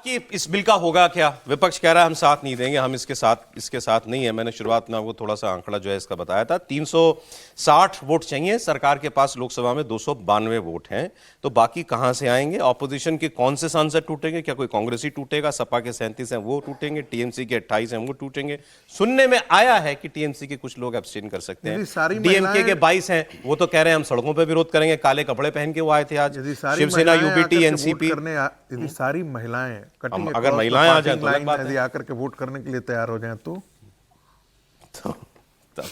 कि इस बिल का होगा क्या? विपक्ष कह रहा है हम साथ नहीं देंगे, हम इसके साथ नहीं है। मैंने शुरुआत में आपको थोड़ा सा आंकड़ा जो है इसका बताया था, 360 वोट चाहिए, सरकार के पास लोकसभा में 292 वोट हैं, तो बाकी कहां से आएंगे? ऑपोजिशन के कौन से सांसद टूटेंगे? क्या कोई कांग्रेसी टूटेगा? सपा के 37 हैं वो टूटेंगे, टीएमसी के 28 हैं वो टूटेंगे। सुनने में आया है कि टीएमसी के कुछ लोग एब्सटेन कर सकते हैं, डीएमके के 22 हैं, वो तो कह रहे हैं हम सड़कों पर विरोध करेंगे, काले कपड़े पहन के वो आए थे आज। शिवसेना, यूपीटी, एनसीपी, यदि सारी महिलाएं अगर महिलाएं आ जाए तो यदि आकर के वोट करने के लिए तैयार हो जाएं तो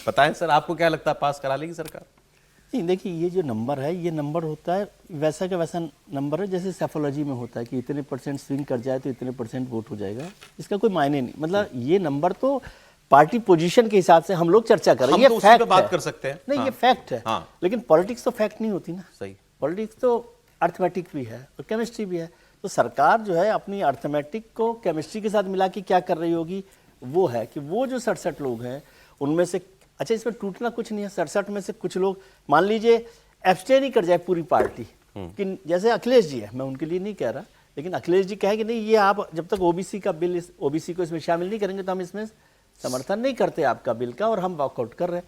बताएं सर, आपको क्या लगता है पास करा लेगी सरकार? नहीं, देखिए ये जो नंबर है, ये नंबर होता है वैसा का वैसा नंबर है जैसे सेफोलॉजी में होता है कि इतने परसेंट स्विंग कर जाए तो इतने परसेंट वोट हो जाएगा। इसका कोई मायने नहीं, मतलब ये नंबर तो पार्टी पोजीशन के हिसाब से हम लोग चर्चा कर रहे हैं, ये फैक्ट बात कर सकते हैं। नहीं, ये फैक्ट है, लेकिन पॉलिटिक्स तो फैक्ट नहीं होती ना। सही, पॉलिटिक्स तो अर्थमेटिक भी है और केमिस्ट्री भी है। तो सरकार जो है अपनी अर्थमेटिक को केमिस्ट्री के साथ मिला के क्या कर रही होगी, वो है कि वो जो 67 लोग हैं उनमें से, अच्छा इसमें टूटना कुछ नहीं है, 67 में से कुछ लोग मान लीजिए एब्सटेन ही कर जाए पूरी पार्टी, कि जैसे अखिलेश जी है, मैं उनके लिए नहीं कह रहा, लेकिन अखिलेश जी कहे कि नहीं ये आप जब तक ओबीसी का बिल, ओबीसी को इसमें शामिल नहीं करेंगे तो हम इसमें समर्थन नहीं करते आपका बिल का, और हम वॉकआउट कर रहे हैं।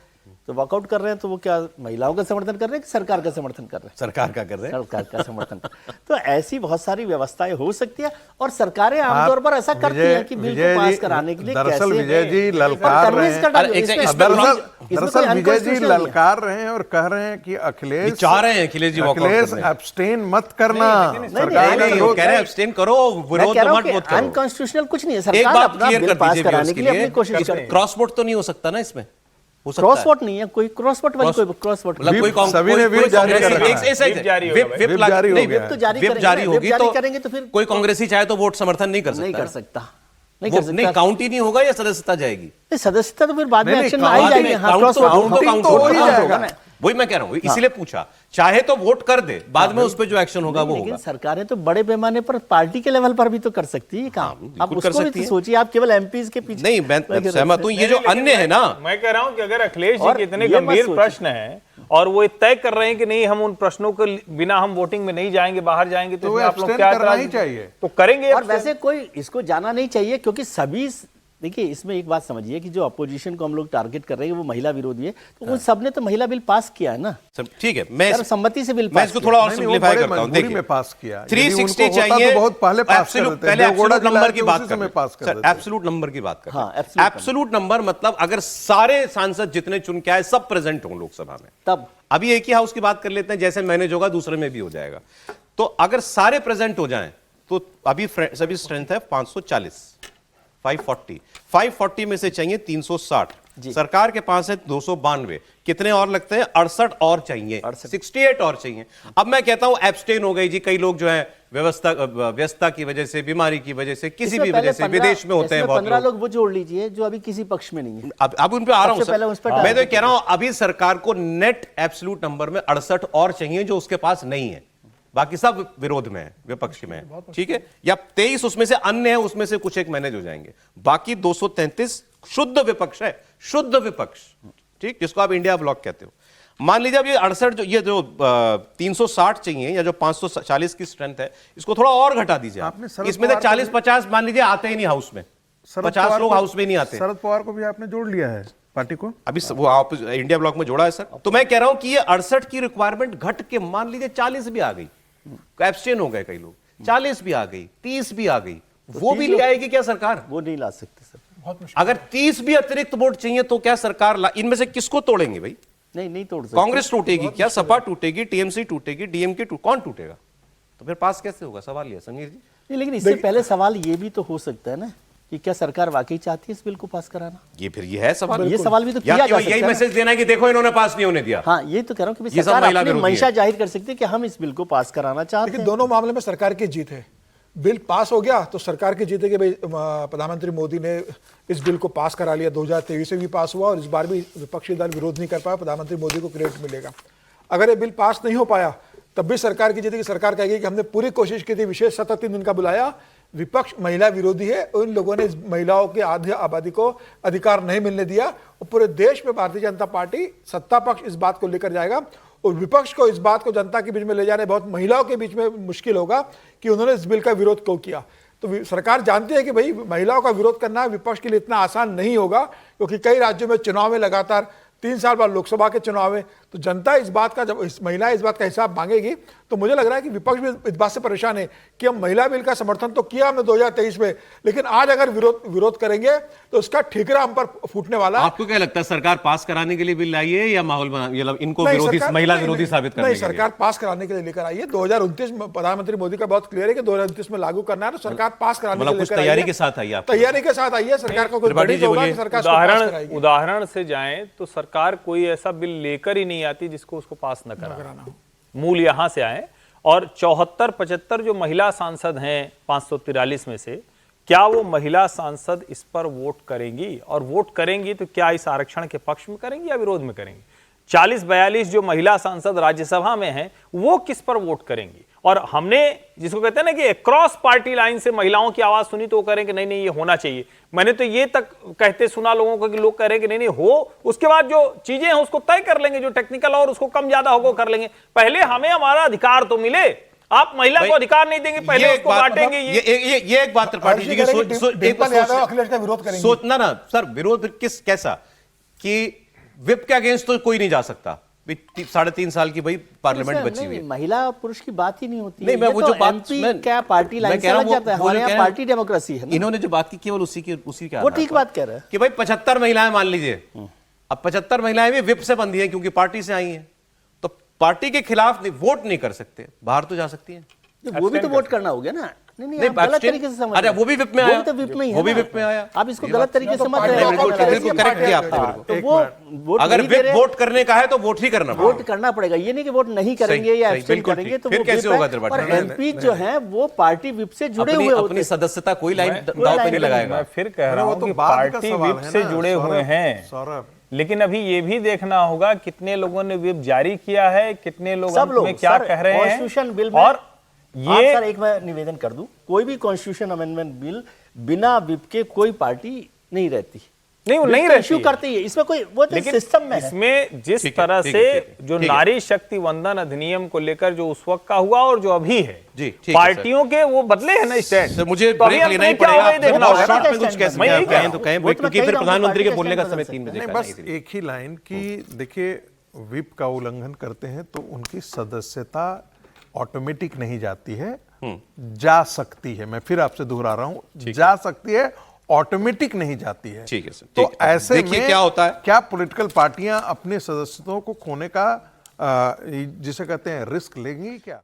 तो वॉकआउट कर रहे हैं तो वो क्या महिलाओं का समर्थन कर रहे हैं कि सरकार का समर्थन कर रहे हैं? सरकार का कर रहे हैं, सरकार का समर्थन कर। तो ऐसी बहुत सारी व्यवस्थाएं हो सकती है और सरकारें आमतौर पर ऐसा करती हैं कि बिल को पास कराने के लिए दरअसल विजय जी ललकार रहे हैं, दरअसल विजय जी ललकार रहे हैं और कह रहे हैं कि अखिलेश चाह रहे हैं, अखिलेश जी अखिलेश एब्सटेन मत करना, सरकार का विरोध कह रहे हैं, एब्सटेन करो, विरोध मत करो। अनकॉन्स्टिट्यूशनल कुछ नहीं है, सरकार अपना बिल पास कराने के लिए अपनी कोशिश कर रही है। क्रॉस वोट तो नहीं हो सकता ना इसमें? क्रॉस वोट नहीं है, कोई क्रॉस वोट वाली कोई क्रॉस वोट सभी ने विप जारी कर रखा है, विप जारी होगी तो करेंगे तो फिर कोई कांग्रेसी चाहे तो वोट समर्थन नहीं कर सकता, नहीं काउंट ही नहीं होगा या सदस्यता जाएगी? सदस्यता तो फिर बाद में एक्शन में आ ही जाएगी। वही मैं कह रहा हूँ, इसीलिए पूछा, चाहे तो वोट कर दे, बाद में उस पर जो एक्शन होगा वो होगा। सरकारें तो बड़े पैमाने पर पार्टी के लेवल पर भी तो कर सकती है काम, आप उसको भी तो सोचिए, आप केवल एमपीज के पीछे नहीं। मैं सहमत हूँ, ये जो अन्य है ना, मैं कह रहा हूँ कि अगर अखिलेश जी के इतने गंभीर प्रश्न हैं और वो तय कर रहे हैं कि नहीं हम उन प्रश्नों को बिना हम वोटिंग में नहीं जाएंगे, बाहर जाएंगे, तो आप लोग क्या करना ही चाहिए तो करेंगे। और वैसे कोई इसको जाना नहीं चाहिए, क्योंकि सभी, देखिए इसमें एक बात समझिए कि जो अपोजिशन को हम लोग टारगेट कर रहे हैं वो महिला विरोधी है, तो उन सबने तो महिला बिल पास किया है ना। ठीक है, मैं सम्मति से बिल मैं इसको थोड़ा और सिंपलीफाई करता हूं। देखिए पास किया 360 चाहिए, बहुत पहले पास कर देते, पहले एब्सोल्यूट नंबर की बात कर, एब्सोल्यूट नंबर की बात कर, एब्सोल्यूट नंबर मतलब अगर सारे सांसद जितने चुन के आए सब प्रेजेंट हों लोकसभा में, तब अभी एक ही हाउस की बात कर लेते हैं, जैसे मैनेज होगा दूसरे में भी हो जाएगा। तो अगर सारे प्रेजेंट हो जाएं तो अभी सभी स्ट्रेंथ है 540, 540 में से चाहिए 360, सरकार के पास है 292, कितने और लगते हैं? 68 और चाहिए, 68 और चाहिए। अब मैं कहता हूं एब्सटेन हो गई जी, कई लोग जो है व्यस्तता की वजह से, बीमारी की वजह से, किसी भी वजह से विदेश में होते हैं बहुत 15 लोग वो जोड़ लीजिए जो अभी किसी पक्ष में नहीं है। अब उन पे आ रहा हूं, मैं तो कह रहा हूं अभी सरकार को नेट एब्सोल्यूट नंबर में 68 और चाहिए जो उसके पास नहीं है, बाकी सब विरोध में है, विपक्ष में है, ठीक है, या 23 उसमें से अन्य है, उसमें से कुछ एक मैनेज हो जाएंगे, बाकी 233 शुद्ध विपक्ष है, शुद्ध विपक्ष, ठीक, जिसको आप इंडिया ब्लॉक कहते हो। मान लीजिए अब ये 68 जो, ये जो 360 चाहिए या जो 540 की स्ट्रेंथ है, इसको थोड़ा और घटा दीजिए आप, इसमें से 40-50 मान लीजिए आते ही नहीं हाउस में, 50 लोग हाउस में नहीं आते। शरद पवार को भी आपने जोड़ लिया है पार्टी को, अभी वो आप इंडिया ब्लॉक में जोड़ा है सर। तो मैं कह रहा हूं कि ये 68 की रिक्वायरमेंट घट के मान लीजिए 40 भी आ गई, एब्सटेन हो गए कई लोग, 40 भी आ गई, 30 भी आ गई, वो भी ले आएगी क्या सरकार? वो नहीं ला सकते सर। अगर 30 भी अतिरिक्त वोट चाहिए तो क्या सरकार इनमें से किसको तोड़ेंगे भाई? नहीं तोड़ सकते। कांग्रेस टूटेगी क्या? सपा टूटेगी, टीएमसी टूटेगी, डीएमके कौन टूटेगा? तो फिर पास कैसे होगा? सवाल ये समीर जी। नहीं, लेकिन इससे पहले सवाल ये भी तो हो सकता है ना कि क्या सरकार वाकई चाहती है इस बिल को पास कराना? ये फिर ये है सवाल, ये सवाल भी तो किया जा सकता है। यही मैसेज देना है कि देखो इन्होंने पास नहीं होने दिया। हाँ, ये तो कह रहा हूं कि सरकार अपनी मंशा जाहिर कर सकती है कि हम इस बिल को पास कराना चाहते हैं। लेकिन दोनों मामले में सरकार की जीत है। बिल पास हो गया तो सरकार की जीत है कि भाई प्रधानमंत्री मोदी ने इस बिल को पास करा लिया, 2023 में भी पास हुआ और इस बार भी विपक्षी दल विरोध नहीं कर पाया, प्रधानमंत्री मोदी को क्रेडिट मिलेगा। अगर ये बिल पास नहीं हो पाया तब भी सरकार की जीत है, सरकार कहेगी कि हमने पूरी कोशिश की थी, विशेष 37 दिन का बुलाया, विपक्ष महिला विरोधी है, उन लोगों ने महिलाओं की आधी आबादी को अधिकार नहीं मिलने दिया, और पूरे देश में भारतीय जनता पार्टी सत्ता पक्ष इस बात को लेकर जाएगा और विपक्ष को इस बात को जनता के बीच में ले जाने बहुत महिलाओं के बीच में मुश्किल होगा कि उन्होंने इस बिल का विरोध क्यों किया। तो सरकार जानती है कि भाई महिलाओं का विरोध करना विपक्ष के लिए इतना आसान नहीं होगा, क्योंकि कई राज्यों में चुनाव में लगातार 3 साल बाद लोकसभा के चुनाव में, तो जनता इस बात का, जब महिलाएं इस बात का हिसाब मांगेगी, तो मुझे लग रहा है कि विपक्ष भी इस बात से परेशान है कि हम महिला बिल का समर्थन तो किया हमने 2023 में, लेकिन आज अगर विरोध करेंगे तो उसका ठीकरा हम पर फूटने वाला है। आपको क्या लगता है, सरकार पास कराने के लिए बिल लाई है या माहौल बना, इनको नहीं, विरोधी, सरकार- महिला नहीं, विरोधी नहीं, साबित करने नहीं, के लिए? सरकार पास कराने के लिए लेकर आई है। 2029 में प्रधानमंत्री मोदी का बहुत क्लियर है कि 2029 में लागू करना है, तो सरकार पास कराने के लिए कुछ लेकर आई तैयारी है। के साथ आई है आप? तैयारी के साथ आई है सरकार का, कुछ त्रिपाठी बड़ी जी होगा बोलिए। कि सरकार उसको पास कराएगी। उदाहरण से जाएं तो सरकार कोई ऐसा बिल लेकर ही नहीं आती जिसको उसको पास न कराना। मूल यहां से आए, और 74-75 जो महिला सांसद हैं 543 में से, क्या वो महिला सांसद इस पर वोट करेंगी? और वोट करेंगी तो क्या इस आरक्षण के पक्ष में करेंगी या विरोध में करेंगी? 40-42 जो महिला सांसद राज्यसभा में हैं, वो किस पर वोट करेंगी? और हमने जिसको कहते हैं ना कि क्रॉस पार्टी लाइन से महिलाओं की आवाज सुनी, तो वो कह रहे हैं कि नहीं नहीं ये होना चाहिए। मैंने तो ये तक कहते सुना लोगों को कि लोग कह रहे हैं कि नहीं नहीं हो, उसके बाद जो चीजें हैं उसको तय कर लेंगे, जो टेक्निकल और उसको कम ज्यादा होगा कर लेंगे। पहले हमें हमारा अधिकार तो मिले, आप महिला को अधिकार नहीं देंगे, पहले उसको बांटेंगे। ये एक बात त्रिपाठी जी की अखिलेश का विरोध करेंगे। सोचना ना सर, विरोध कैसा कि विप के अगेंस्ट तो कोई नहीं जा सकता। 3.5 साल की भाई पार्लियामेंट बची हुई है। महिला पुरुष की बात ही नहीं होती। नहीं, मैं वो जो बात क्या पार्टी लाइन से लग जाता है, हमारे यहाँ पार्टी डेमोक्रेसी है ना। इन्होंने जो बात की केवल उसी का वो ठीक बात कह रहे हैं कि भाई 75 महिलाएं मान लीजिए, अब 75 महिलाएं भी विप से बंधी हैं क्योंकि पार्टी से आई हैं, तो पार्टी के खिलाफ वोट नहीं कर सकते, बाहर तो जा सकती हैं। वो भी तो वोट करना हो गया ना। नहीं, नहीं, आप गलत तरीके से समझ रहे हैं। वो भी विप में आया, वो भी तो विप में ही है वो भी ना। विप में आया। आप इसको गलत तरीके से समझ रहे हैं। बिल्कुल करेक्ट किया आपने मेरे को। तो वो वोट अगर नहीं दे विप रहे, वोट करने का है तो वोट ही करना पड़ेगा। वोट करना पड़ेगा। ये नहीं कि वोट नहीं करेंगे या सही, एब्सटेन बिल्कुल करेंगे ठीक। तो फिर वो कैसे विप होगा है। त्रिपाठी? और एमपी जो है वो पार्टी विप से जुड़े हुए होते अपनी हैं। सदस्यता कोई लाइन दांव पे नहीं लगाएगा। मैं फिर कह रहा हूं कि पार्टी विप से जुड़े हुए हैं, लेकिन अभी ये भी देखना होगा कितने लोगों ने विप जारी किया है, कितने लोग सब लोग में क्या सर, कह रहे हैं। कॉन्स्टिट्यूशन बिल में, और ये सर एक मैं निवेदन कर दूं, कोई भी कॉन्स्टिट्यूशन अमेंडमेंट बिल बिना विप के कोई पार्टी नहीं रहती। नहीं, वो नहीं रहती इश्यू करती है, इसमें कोई वो तो लेकिन सिस्टम में है। इसमें जिस ठीक है, तरह ठीक से है, ठीक है, जो ठीक है। नारी शक्ति वंदन अधिनियम को लेकर जो उस वक्त का हुआ और जो अभी है, जी, ठीक है, पार्टियों के वो बदले हैं ना स्टैंड। सर मुझे तो अभी ब्रेक हम लेना ही क्या पड़ेगा। होगा ये देखना आप होगा शॉर्ट ना। में कुछ कह मैं यही सकते कह हैं तो कहें, वो तो मैं क्योंकि कह फिर रहा हूं, प्रधानमंत्री के पार्टी बोलने का का समय स्टैंड 3 बजे नहीं, का बस एक ही लाइन कि देखिए विप का उल्लंघन करते हैं तो उनकी सदस्यता ऑटोमेटिक नहीं जाती है, जा सकती है। मैं फिर आपसे दोहरा रहा हूं, जा सकती है, ऑटोमेटिक नहीं जाती है। ठीक है सर, तो ठीक है। ऐसे देखिए में क्या होता है, क्या पॉलिटिकल पार्टियां अपने सदस्यों को खोने का जिसे कहते हैं रिस्क लेंगी क्या?